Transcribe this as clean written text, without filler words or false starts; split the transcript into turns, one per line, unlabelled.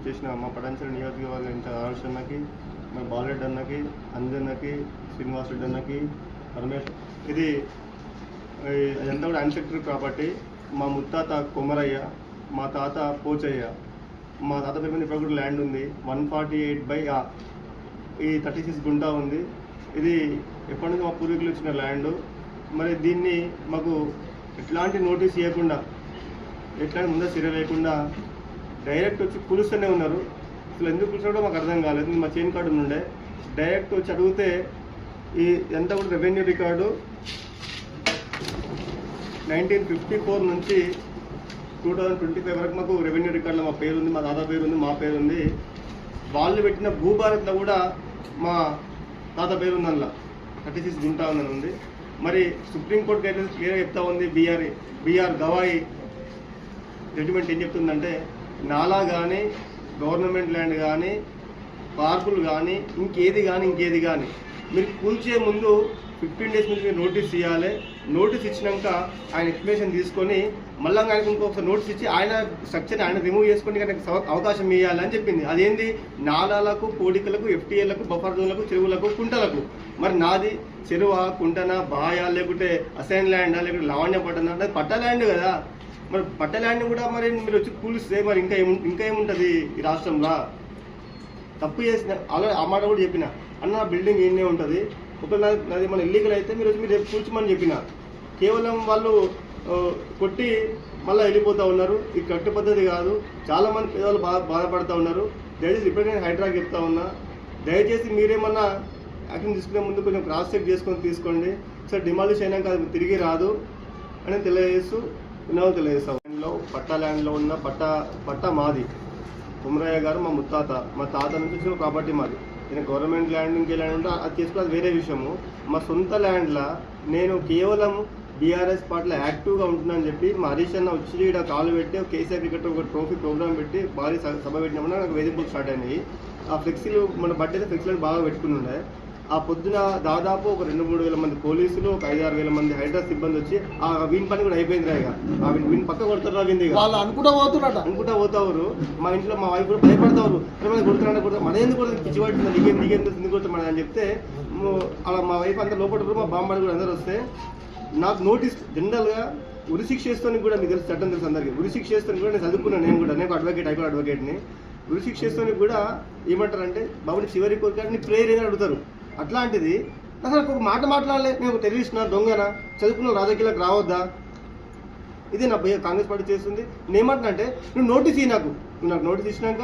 చేసిన మా పటాన్చెరు నియోజకవర్గ ఇన్ఛార్జ్ ఆరుష్ అన్నకి, మా బాలరెడ్డి అన్నకి, అంజన్నకి, శ్రీనివాస్ రెడ్డి అన్నకి, రమేష్. ఇది అదంతా కూడా అన్సెక్టరీ ప్రాపర్టీ. మా ముత్తాత కొమరయ్య, మా తాత పోచయ్య, మా తాత పేరు మీద ఇప్పుడు కూడా ల్యాండ్ ఉంది. 148/A ఈ 36 గుంటా ఉంది. ఇది ఎప్పటి నుంచి మా పూర్వీకులు ఇచ్చిన ల్యాండ్. మరి దీన్ని మాకు ఎట్లాంటి నోటీస్ ఇవ్వకుండా, ఎట్లాంటి ముందే సిర వేయకుండా డైరెక్ట్ వచ్చి కూలుస్తూనే ఉన్నారు. అసలు ఎందుకు కూర్చున్నాడో మాకు అర్థం కాలేదు. మా చైన్ కార్డు నుండే డైరెక్ట్ వచ్చి అడిగితే ఈ ఎంత కూడా రెవెన్యూ రికార్డు 1954 నుంచి 2025 వరకు మాకు రెవెన్యూ రికార్డులో మా పేరు ఉంది, మా దాదా పేరు ఉంది, మా పేరు ఉంది. వాళ్ళు పెట్టిన భూభారత్లో కూడా మా తాత పేరు ఉంది. అందులో 36 గుంటా ఉందని ఉంది. మరి సుప్రీంకోర్టు గైడ్లైన్స్ క్లియర్గా చెప్తా ఉంది. బిఆర్ గవాయి జడ్జిమెంట్ ఏం చెప్తుందంటే, నాలా కానీ గవర్నమెంట్ ల్యాండ్ కానీ పార్కులు కానీ ఇంకేది కానీ మీరు కూల్చే ముందు 15 days నుంచి మీరు నోటీస్ ఇవ్వాలి. నోటీస్ ఇచ్చినాక ఆయన ఎక్స్ప్లెనేషన్ తీసుకొని మళ్ళీ ఆయనకు ఇంకొకసారి నోటీస్ ఇచ్చి ఆయన స్ట్రక్చర్ని ఆయన రిమూవ్ చేసుకొని ఆయనకు అవకాశం ఇవ్వాలని చెప్పింది. అదేంది, నాలాలకు, కోడికలకు, ఎఫ్టీఏలకు, బఫర్ జోన్లకు, చెరువులకు, కుంటలకు. మరి నాది చెరువా, కుంటనా, బాయా, లేకుంటే అసైన్ ల్యాండా, లేకుంటే లావణ్య పట్టనా? అది పట్ట ల్యాండ్ కదా. మరి పట్ట ల్యాండ్ కూడా మరి మీరు వచ్చి కూలిస్తే మరి ఇంకా ఏముంటుంది ఈ రాష్ట్రంలో? తప్పు చేసిన ఆల్రెడీ ఆ మాట కూడా చెప్పిన, అన్న బిల్డింగ్ ఈయనే ఉంటుంది, ఒకవేళ నాది మన ఇల్లీగల్ అయితే మీరు వచ్చి మీరు రేపు కూర్చోమని చెప్పిన. కేవలం వాళ్ళు కొట్టి మళ్ళీ వెళ్ళిపోతూ ఉన్నారు. ఇది కట్టు పద్ధతి కాదు. చాలామంది పేదవాళ్ళు బాధపడుతూ ఉన్నారు. దయచేసి ఇప్పుడు నేను హైడ్రాకి చెప్తా ఉన్నా, దయచేసి మీరేమన్నా యాక్షన్ తీసుకునే ముందు కొంచెం క్రాస్ చెక్ చేసుకొని తీసుకోండి. సార్ డిమాలిష్ అయినాక అది తిరిగి రాదు అని తెలియజేస్తూ తెలియజేస్తాం. ల్యాండ్లో పట్టా ల్యాండ్లో ఉన్న పట్టా మాది. కుమరయ్య గారు మా ముత్తాత, మా తాత నుంచి వచ్చిన ప్రాపర్టీ మాది. నేను గవర్నమెంట్ ల్యాండ్ ఇంకే ల్యాండ్ ఉంటే అది చేసుకుని అది వేరే విషయము. మా సొంత ల్యాండ్లో నేను కేవలం బీఆర్ఎస్ పార్టీలో యాక్టివ్గా ఉంటున్నానని చెప్పి మా హరీష్ అన్న వచ్చి ఇక్కడ కాలు పెట్టి కేసీఆర్ క్రికెట్ ఒక ట్రోఫీ ప్రోగ్రామ్ పెట్టి భారీ సభ పెట్టినప్పుడు నాకు వేధింపులు స్టార్ట్ అయినాయి. ఆ ఫ్లెక్సీలు మన బట్టైతే ఫ్లెక్సీలను బాగా పెట్టుకుని ఉండే. ఆ పొద్దున దాదాపు ఒక 2-3 వేల మంది పోలీసులు, ఒక 5-6 వేల మంది హైడ్రా సిబ్బంది వచ్చి ఆ వీని పని కూడా అయిపోయింది. ఆ వీని పక్క కొడుతున్నారు. వాళ్ళు అనుకుంటా పోతారు. మా ఇంట్లో మా వైఫ్ కూడా భయపడతారు. కొడుతున్నా మన ఎందుకు కూడా పిచ్చిపడుతుంది, దిగేందుకు కొడుతున్నాడు అని చెప్తే అలా మా వైఫ్ అంతా లోపల మా బాంబాడి కూడా అందరూ వస్తే నాకు నోటీస్ జనరల్గా ఉరిశిక్ష చేస్తానికి కూడా మీకు తెలుసు, చట్టం తెలుసు అందరికీ. ఉరిశిక్ష చేస్తానికి కూడా నేను చదువుకున్నాను. నేను అడ్వకేట్, హైకోర్టు అడ్వకేట్ని. ఉరిశిక్ష చేస్తానికి కూడా ఏమంటారంటే, బాబుని చివరి కోరికని ప్రేయర్ ఏదైనా అడుగుతారు. అట్లాంటిది అసలు ఒక మాట మాట్లాడలే. నేను ఒక టెర్రరిస్ట్నా, దొంగనా, చదువుకున్న రాజకీయాలకు రావద్దా? ఇదే నా భయ కాంగ్రెస్ పార్టీ చేస్తుంది. నేనేమంటున్నా అంటే, నువ్వు నోటీస్ ఇవ్వు. నాకు నోటీస్ ఇచ్చినాక